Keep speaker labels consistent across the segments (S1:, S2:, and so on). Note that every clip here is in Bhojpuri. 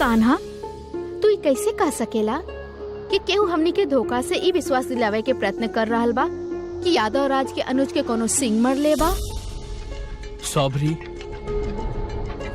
S1: कान्हा, तू ई कैसे कह सकेला कि केहू हमनी के धोखा से ई विश्वास दिलावे के प्रयत्न कर रहल बा कि यादव राज के अनुज के कोनो सिंह मर ले बा?
S2: सौभरी,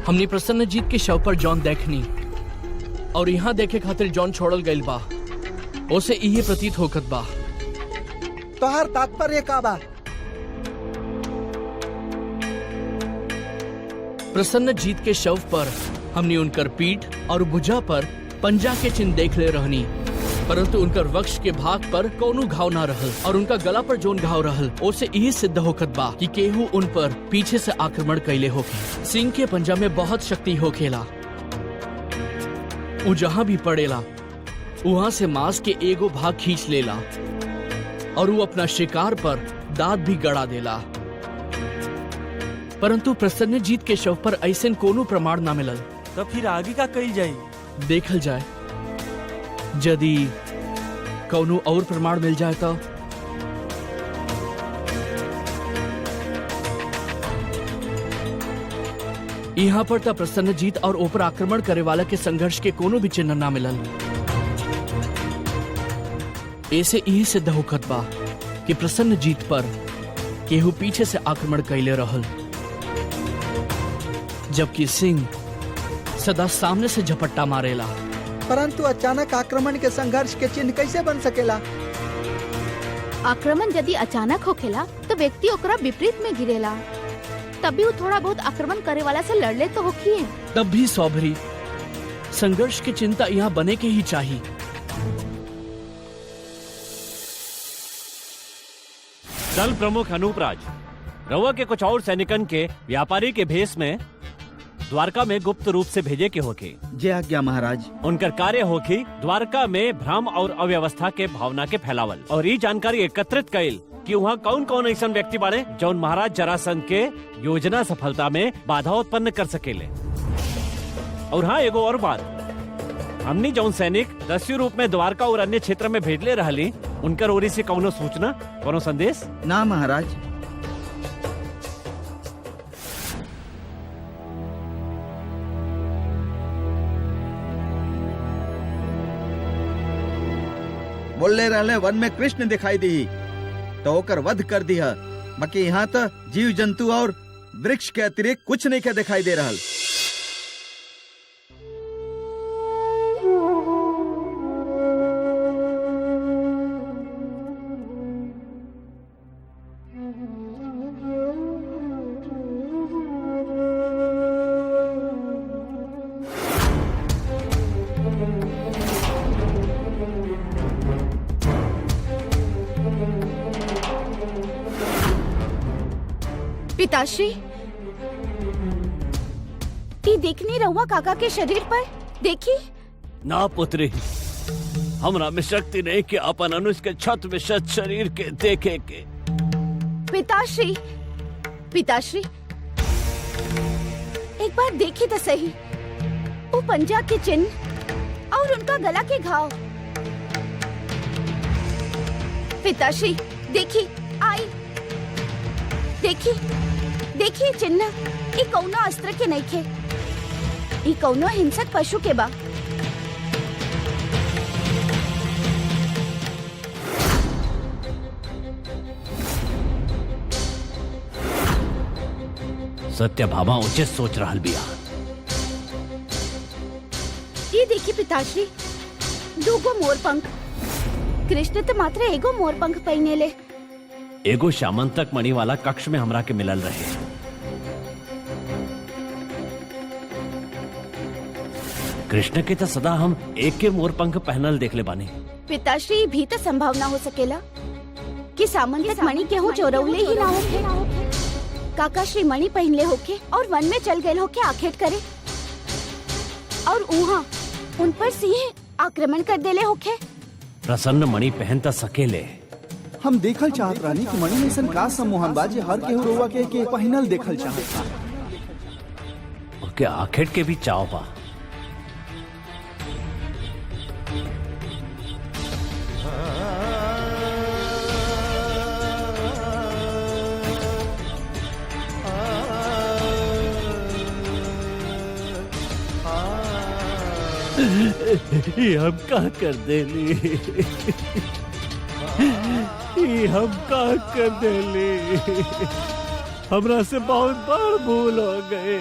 S2: हमनी प्रसन्नजीत के शव पर जॉन देखनी और यहाँ देखे खातिर जॉन छोड़ल गइल बा। ओसे इहे प्रतीत होकत बा।
S3: तोहार तात्पर्य का बा?
S2: प्रसन्नजीत के शव पर हमनी उनकर पीठ और भुजा पर पंजा के चिन्ह देख ले रहनी, परंतु उनकर वक्ष के भाग पर कोनो घाव ना रहल और उनका गला पर जोन घाव रहल ओसे यही सिद्ध होकत बा कि केहू उन पर पीछे से आक्रमण कैले होके। सिंह के पंजा में बहुत शक्ति होखेला, वो जहाँ भी पड़ेला वहाँ से मांस के एगो भाग खींच लेला और वो अपना शिकार पर दांत भी गड़ा देला। परंतु प्रसन्नजीत के शव पर ऐसे कोनो प्रमाण ना मिलल।
S4: तो फिर आगे का कही जाये?
S2: देखल जाए, यदि कौनो और प्रमाण मिल जाए तो। यहाँ पर तो प्रसन्नजीत और ऊपर आक्रमण करे वाला के संघर्ष के कोनो भी चिन्ह ना मिलल। ऐसे यही सिद्ध होकत बा कि प्रसन्नजीत पर केहू पीछे से आक्रमण कैले रहल, जबकि सिंह सदा सामने से झपट्टा मारेला।
S3: परंतु अचानक आक्रमण के संघर्ष के चिन्ह कैसे बन सकेला?
S1: आक्रमण यदि अचानक होखेला तो व्यक्ति ओकरा विपरीत में गिरेला, तभी वो थोड़ा बहुत आक्रमण करे वाला से लड़ ले तो होखिए।
S2: तब भी सौभरी, संघर्ष की चिंता यहाँ बने के ही चाहिए।
S5: दल प्रमुख अनूपराज, रवा के कुछ और सैनिकन के व्यापारी के भेष में द्वारका में गुप्त रूप से भेजे के होके।
S6: जय आज्ञा महाराज।
S5: उनकर कार्य होके द्वारका में भ्रम और अव्यवस्था के भावना के फैलावल और ये जानकारी एकत्रित कैल कि वहाँ कौन कौन ऐसा व्यक्ति बाड़े जौन महाराज जरासंध के योजना सफलता में बाधा उत्पन्न कर सकेले। और हाँ, एगो और बात, हमनी जौन सैनिक दस्यु रूप में द्वारका और अन्य क्षेत्र में भेजले रहली, उनकर ओरी से कौनो सूचना, कौनो संदेश?
S6: ना महाराज। बोले रहले वन में कृष्ण दिखाई दी तो ओकर वध कर दिया, बाकी यहाँ तो जीव जंतु और वृक्ष के अतिरिक्त कुछ नहीं के दिखाई दे रहल।
S1: पिताश्री, ये देखनी रहुआ काका के शरीर पर देखी?
S5: ना पुत्री, हमरा में शक्ति नहीं कि अपन अनुज के छत विशद शरीर के देखे के।
S1: पिताश्री, पिताश्री, एक बार देखी तो सही, वो पंजा के चिन्ह और उनका गला के घाव। पिताश्री देखी, आई देखी, देखिए चिन्ह, ये कौनो अस्त्र के नहीं खे, ये कौनो हिंसक पशु के बा।
S5: सत्यभामा उचित सोच रहल बिया।
S1: ये देखिए पिताश्री, दूगो मोर पंख। कृष्ण तो मात्र एगो मोर पंख पहने ले।
S5: एगो श्यामंतक मणि वाला कक्ष में हमरा के मिलल रहे। कृष्ण के तो सदा हम एक के मोर पंख पहनल देख ले बानी।
S1: पिताश्री, भी तो संभावना हो सकेला कि सामंतक मणि के हूँ चोरौले ही ना होके। काका श्री मणि पहनले होके और वन में चल गए होके आखेट करे और वहाँ उन पर सिंह आक्रमण कर देले होके।
S5: प्रसन्न मणि पहन त सकेले।
S7: हम देखल चाहत रानी कि मणि ऐसन का सम्मोहन बा जे हर केहू रोवा के पहिनल देखल चाहत।
S5: ओके आखेट के भी चाव बा। ये हम का कर देली, ये हम का कर देली। हमरा से बहुत बड़ भूल हो गए,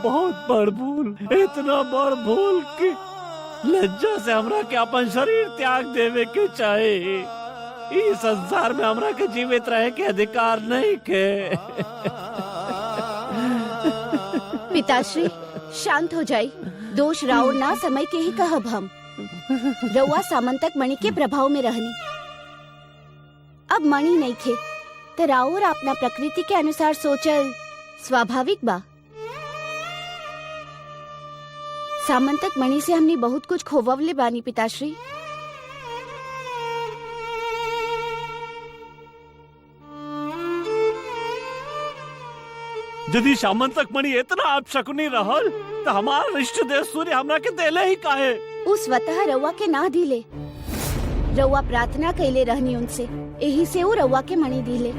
S5: बहुत बड़ भूल, इतना बड़ भूल कि लज्जा से हमरा के अपन शरीर त्याग देवे के चाहे। इस संसार में हमरा के जीवित रहे के अधिकार नहीं के।
S1: पिताश्री शांत हो जाई, दोष राउर ना, समय के ही कहब हम। रउआ सामंतक मणि के प्रभाव में रहनी, अब मणि नहीं खे तो राउर अपना प्रकृति के अनुसार सोचल स्वाभाविक बा। सामंतक मणि से हमने बहुत कुछ खोवले बानी पिताश्री।
S5: यदि सामंतक मणि इतना अपशकुनी रहल तो हमार इष्ट देव सूर्य हमरा के देले ही काहे?
S1: उ स्वतः रउआ के ना दिले, रउआ प्रार्थना कैले रहनी उनसे, यही से वो रउआ के मणि दिले।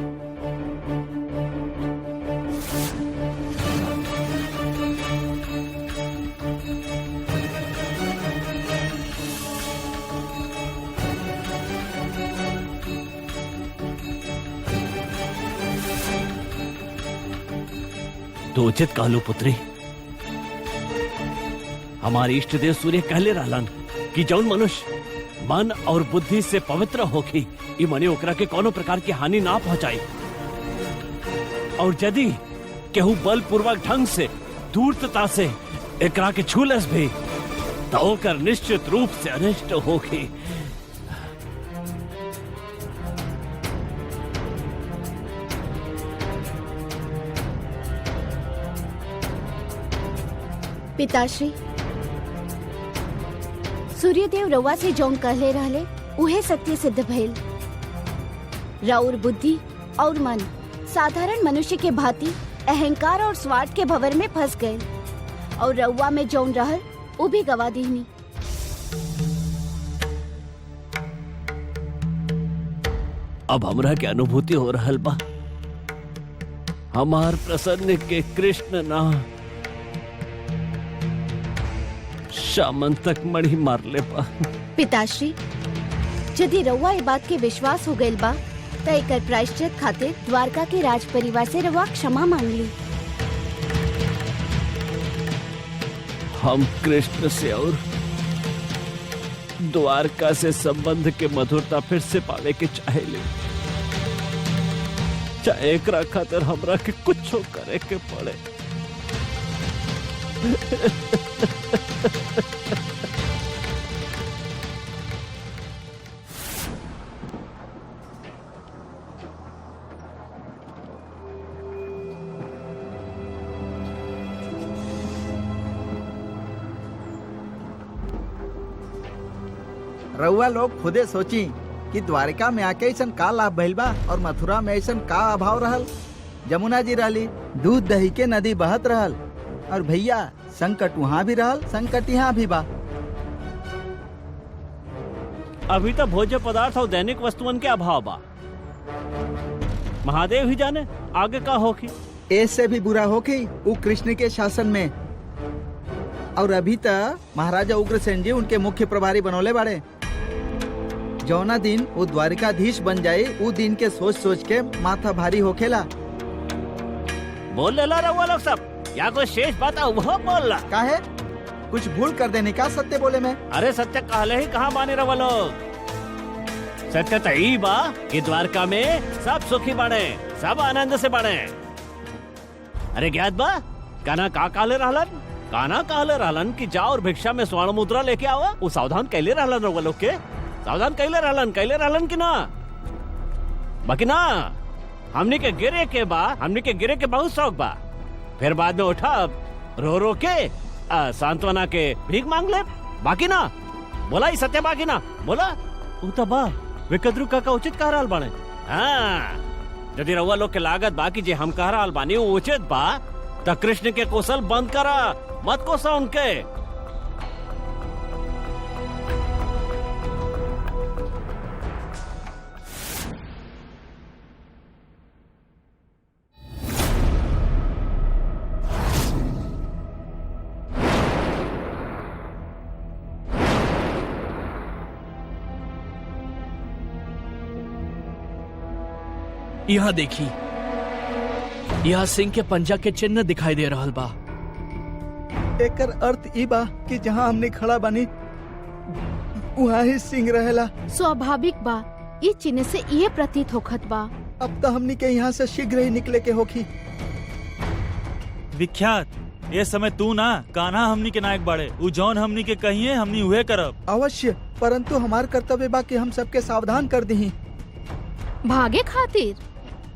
S5: तो उचित कहलो पुत्री। हमारे इष्ट देव सूर्य कहले रहलन कि जौन मनुष्य मन और बुद्धि से पवित्र होखी, ई मणि ओकरा के कोनो प्रकार की हानि ना पहुंचाई। और यदि केहू बलपूर्वक ढंग से धूर्तता से एकरा के छूलस भी तो ओकर निश्चित रूप से अनिष्ट होखी।
S1: पिताश्री, सूर्यदेव रउआ से जौन कहले रहले उहे सत्य सिद्ध भइल। राउर बुद्धि और मन साधारण मनुष्य के भांति अहंकार और स्वार्थ के भंवर में फंस गए और रउआ में जौन रहल वो भी गवा दीनी।
S5: अब हमरा के अनुभूति हो रहल बा, हमार प्रसन्न के कृष्ण ना सामंतक मणि मार ले बा।
S1: पिताश्री, यदि रउआ ये बात के विश्वास हो गइल बा त एकर प्रायश्चित खातिर द्वारका के राज परिवार से रउआ क्षमा मांग ली।
S5: हम कृष्ण से और द्वारका से संबंध के मधुरता फिर से पावे के चाहेले, चाहे एकरा खातिर हमरा के कुछ करे के पड़े।
S3: रउआ लोग खुदे सोची कि द्वारिका में आके ऐसा का लाभ भइल बा और मथुरा में ऐसा का अभाव रहल। जमुना जी रहली, दूध दही के नदी बहत रहल, और भैया संकट वहाँ भी रहल, संकट यहाँ भी बा।
S5: अभी तो भोज्य पदार्थ और दैनिक वस्तुओं के अभाव बा। महादेव ही जाने आगे का होगी।
S3: ऐसे भी बुरा होगी वो कृष्ण के शासन में। और अभी तक महाराजा उग्रसेन जी उनके मुख्य प्रभारी बनोले बाड़े। जौना दिन वो द्वारिकाधीश बन जाये, वो दिन के सोच सोच के माथा भारी होखेला।
S5: बोल लेला रहुआ लोग सब, या कोई शेष बात है वो बोल ला।
S3: काहे? कुछ भूल कर देने का सत्य बोले में?
S5: अरे सत्य कहले ही कहाँ माने रहुआ लोग। सत्य तो ई बा कि द्वारका में सब सुखी बने, सब आनंद से बने। अरे ज्ञात बा काना का कहले रहलन? काना कहले रहलन कि जाओ और भिक्षा में स्वर्ण मुद्रा लेके आओ। वो सावधान कैले रहलन रहुआ लोग के, सावधान कैले रहलन कि ना? बाकी ना हमने के गिरे के बहुत शौक बा। फिर बाद में उठा रो रो के सांत्वना के भीख मांग ले। बाकी ना बोला ही सत्य, बाकी ना बोला उता बा विकद्रु का उचित कह रहल बाने। हाँ, यदि रउआ लोग के लागत बाकी जे हम कह रहल बानी वो उचित बा त कृष्ण के कौशल बंद करा, मत कोसा उनके।
S2: यहाँ देखी, यहाँ सिंह के पंजा के चिन्ह दिखाई दे रहल बा।
S3: एकर अर्थ ई बा कि जहाँ हमने खड़ा बानी वहाँ ही सिंह रहेला।
S1: स्वाभाविक बा, ये चिन्ह से ये प्रतीत होखत बा।
S3: अब तो हमनी के यहाँ से शीघ्र ही निकले के होखी।
S4: विख्यात, ये समय तू ना कान्हा हमनी के नायक बाड़े। उ जौन हमनी के कहिए हमनी उहे करब।
S3: अवश्य, परंतु हमार कर्तव्य बा कि हम सबके सावधान कर दी।
S1: भागे खातिर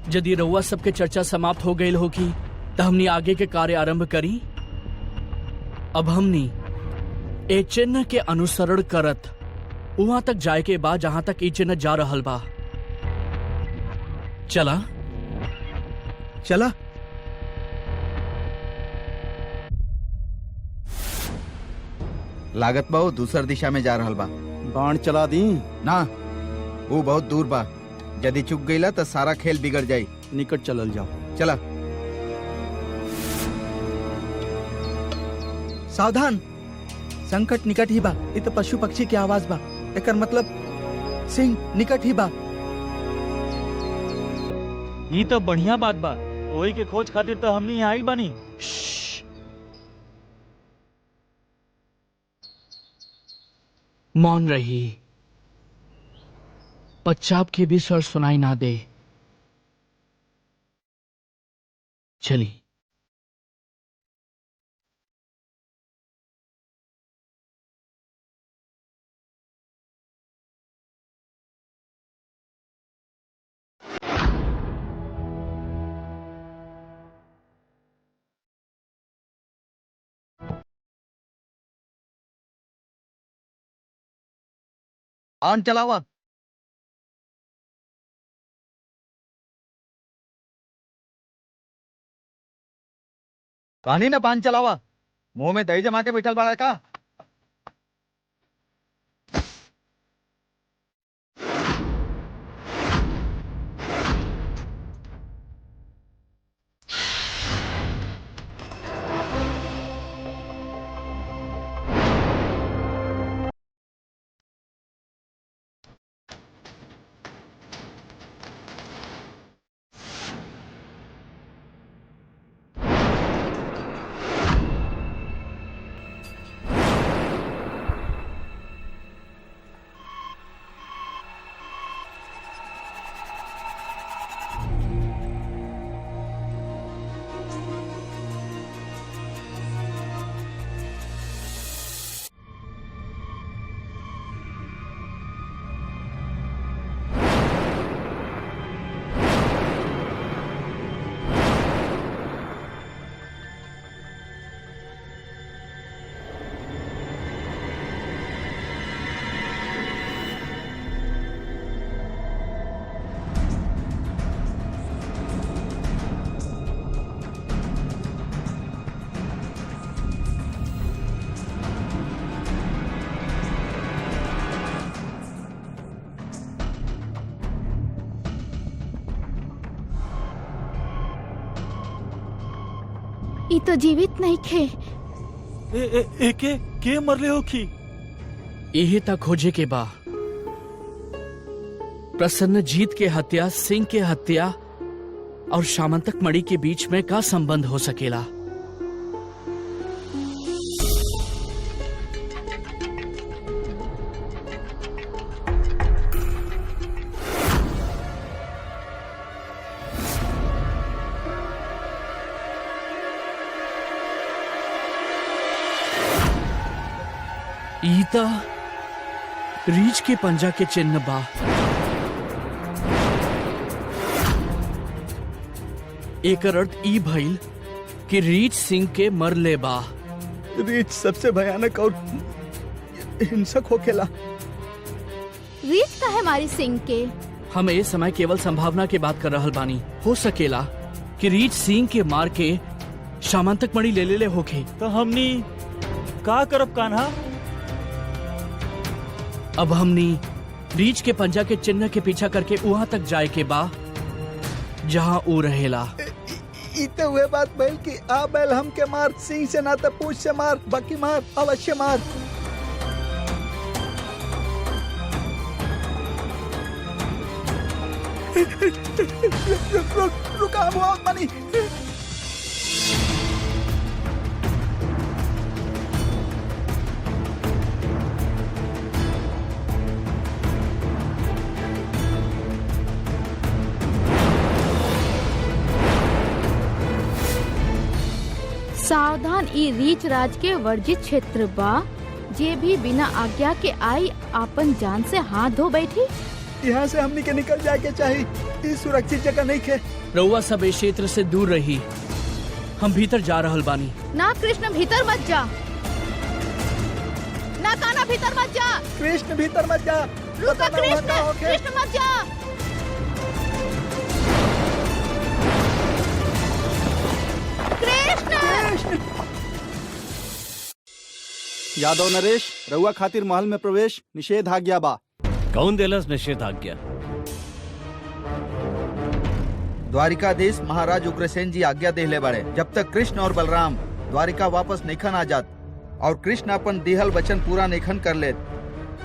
S2: यदि रउआ सबके चर्चा समाप्त हो गई होगी तो हमनी आगे के कार्य आरंभ करी। अब हमनी ए चिन्ह के अनुसरण करत वहां तक जाए के बाद जहां तक ई चिन्ह जा रहल बा। चला
S3: चला।
S6: लागत बा वो दूसर दिशा में जा रहल बा।
S7: बाण चला दी।
S6: ना, वो बहुत दूर बा। यदि चुक गईला तो सारा खेल बिगड़ जाई।
S7: निकट चलल जाओ।
S6: चला।
S3: सावधान, संकट निकट ही बा। ये तो पशु पक्षी की आवाज बा। एकर मतलब सिंह निकट ही बा।
S4: ये तो बढ़िया बात बा। वही के खोज खातिर तो हमनी यहाँ आइल बानी।
S2: मौन रही, पश्चाप के भी स्वर सुनाई ना दे। चली।
S6: आन चलावा। कहानी ना पान चलावा। मुंह में दही जमा के बैठल बाड़ा का।
S1: ये तो जीवित नहीं खे।
S4: एके के मरले होखी?
S2: यही तक खोजे के बा। प्रसन्नजीत के हत्या, सिंह के हत्या और शामंतक मणि के बीच में का संबंध हो सकेला? ईता रीछ के पंजा के चिन्ह बा। एकर अर्थ ई भइल कि रीछ सिंह के मरले बा।
S3: रीछ सबसे भयानक और हिंसक होखेला।
S1: रीछ का है हमारी सिंह के।
S2: हम ए समय केवल संभावना के बात कर रहल बानी। हो सकेला कि रीछ सिंह के मार के शामंतक मणि ले ले होखे।
S4: तो हमनी का करब कान्हा?
S2: अब हमनी रीछ के पंजा के चिन्ह के पीछा करके वहां तक जाए के बा जहां ऊ रहेला।
S3: इते हुए बात भइल कि आ बैल हमके मार, सिंह से ना तो पूछ से मार, बाकी मार, अवश्य मार।
S7: रुका हम आवत बानी।
S8: सावधान, ई रीच राज के वर्जित क्षेत्र बा। जे भी बिना आज्ञा के आई आपन जान से हाथ धो बैठी।
S3: यहाँ से हमनी के निकल जाए के चाहिए, ई सुरक्षित जगह नहीं खे।
S2: रउआ सब इस क्षेत्र से दूर रही, हम भीतर जा रहल बानी।
S8: ना कृष्ण भीतर मत जा, ना कान्हा भीतर मत जा।
S3: कृष्ण भीतर मत जा।
S8: रुका
S3: पता ना वहाँ का
S8: कृष्ण,
S3: होके।
S8: कृष्ण मत जा। कृष्ण
S7: यादव नरेश, रउआ खातिर महल में प्रवेश निषेधाज्ञा बा।
S5: कौन देलस निषेधाज्ञा?
S6: द्वारिकाधीश महाराज उग्रसेन जी आज्ञा देले बाड़े, जब तक कृष्ण और बलराम द्वारिका वापस नैखन आ जात और कृष्ण अपन दिहल वचन पूरा नैखन कर लेत,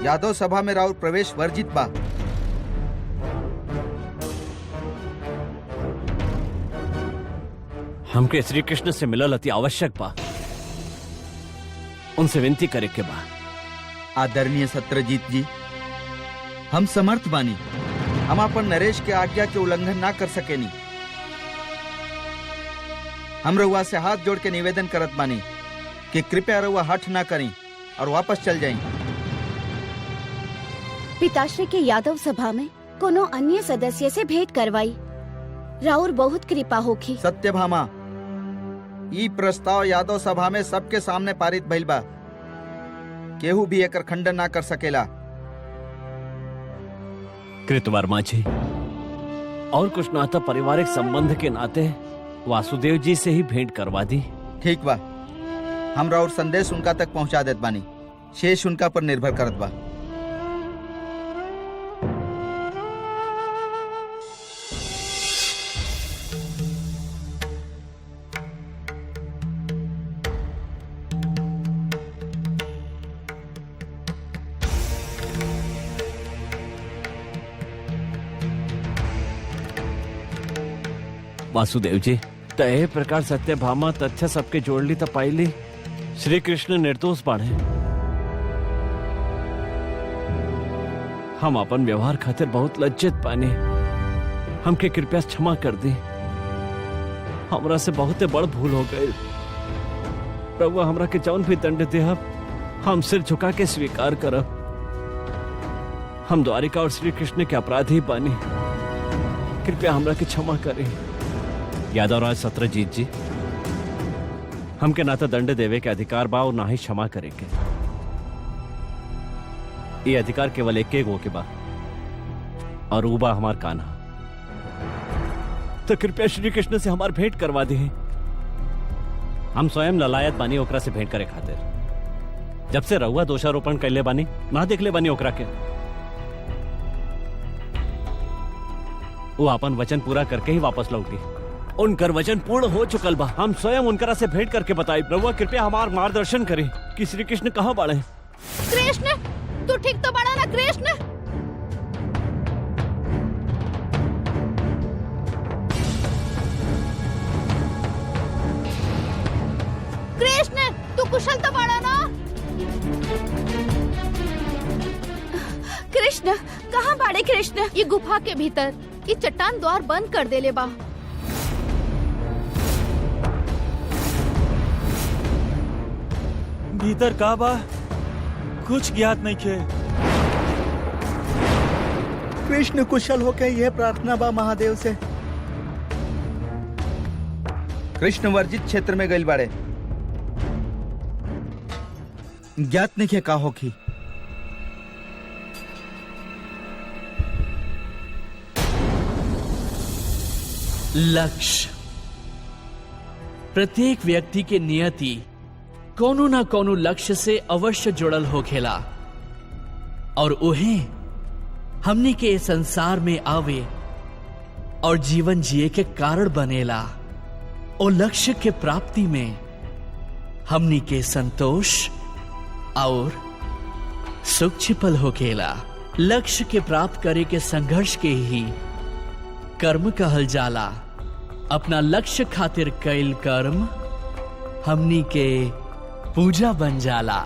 S6: यादव सभा में राउर प्रवेश वर्जित बा।
S5: हमके श्री कृष्ण से मिलल अति आवश्यक बा, उनसे विनती करे के बा।
S6: आदरणीय सत्यजीत जी, हम समर्थ बानी, हम अपन नरेश के आज्ञा के उल्लंघन ना कर सकेनी। हम रउआ से हाथ जोड़ के निवेदन करत बानी कि कृपया रउआ हठ ना करी और वापस चल जाई।
S1: पिताश्री के यादव सभा में कोनो अन्य सदस्य से भेंट करवाई, राउर बहुत कृपा होखी।
S6: सत्यभामा, ई प्रस्ताव यादव सभा में सबके सामने पारित भइल बा, केहू भी एकर खंडन ना कर सकेला।
S5: कृतवर्मा जी, और कुछ नाता पारिवारिक संबंध के नाते वासुदेव जी से ही भेंट करवा दी।
S6: ठीक बा, हमरा और संदेश उनका तक पहुंचा देत बानी, शेष उनका पर निर्भर करत बा।
S5: वासुदेव जी, तय प्रकार सत्यभामा तथ्य सबके जोड़ ली तो पाइली श्री कृष्ण निर्दोष बाढ़े। हम अपन व्यवहार खातिर बहुत लज्जित पानी, हमके कृपया क्षमा कर दी। हमरा से बहुत बड़ भूल हो गई। प्रभु, हमरा के जौन भी दंड दे हम सिर झुका के स्वीकार करब। हम द्वारिका और श्री कृष्ण के अपराधी बानी, कृपया हमरा के क्षमा करें। यादवराज सत्यजीत जी, हमके ना तो दंड देवे के अधिकार बा और ना ही क्षमा करे के। ये अधिकार केवल एक गो के बा, और वो बा हमार कान्हा। तो कृपया श्री कृष्ण से हमार भेंट करवा दी। हम स्वयं ललायत बानी ओकरा से भेंट करे खातिर। जब से रउआ दोषारोपण कैले बानी, ना देखले बानी ओकरा के। वो अपन वचन पूरा करके ही वापस लौटी। उनकर वचन पूर्ण हो चुकल बा। हम स्वयं उनकरा से भेंट करके बताई। प्रभु, कृपया हमार मार्गदर्शन करें कि श्री कृष्ण कहाँ बाड़े।
S8: कृष्ण, तू ठीक तो बड़ा ना कृष्ण? कृष्ण, तू कुशल तो बड़ा ना?
S1: कृष्ण, कहाँ बाड़े कृष्ण?
S8: ये गुफा के भीतर ये चट्टान द्वार बंद कर देले बा।
S4: भीतर का बा कुछ ज्ञात नहीं खे।
S3: कृष्ण कुशल होके यह प्रार्थना बा महादेव से।
S6: कृष्ण वर्जित क्षेत्र में गइल बाड़े, ज्ञात नहीं का होखी।
S2: लक्ष्य, प्रत्येक व्यक्ति के नियति कोनो ना कोनो लक्ष्य से अवश्य जुड़ल होखेला, और उन्हें हमनी के संसार में आवे और जीवन जिए के कारण बनेला। और लक्ष्य के प्राप्ति में हमनी के संतोष और सुख छिपल होखेला। लक्ष्य के प्राप्त करे के संघर्ष के ही कर्म कहल जाला। अपना लक्ष्य खातिर कैल कर्म हमनी के पूजा बन जाला।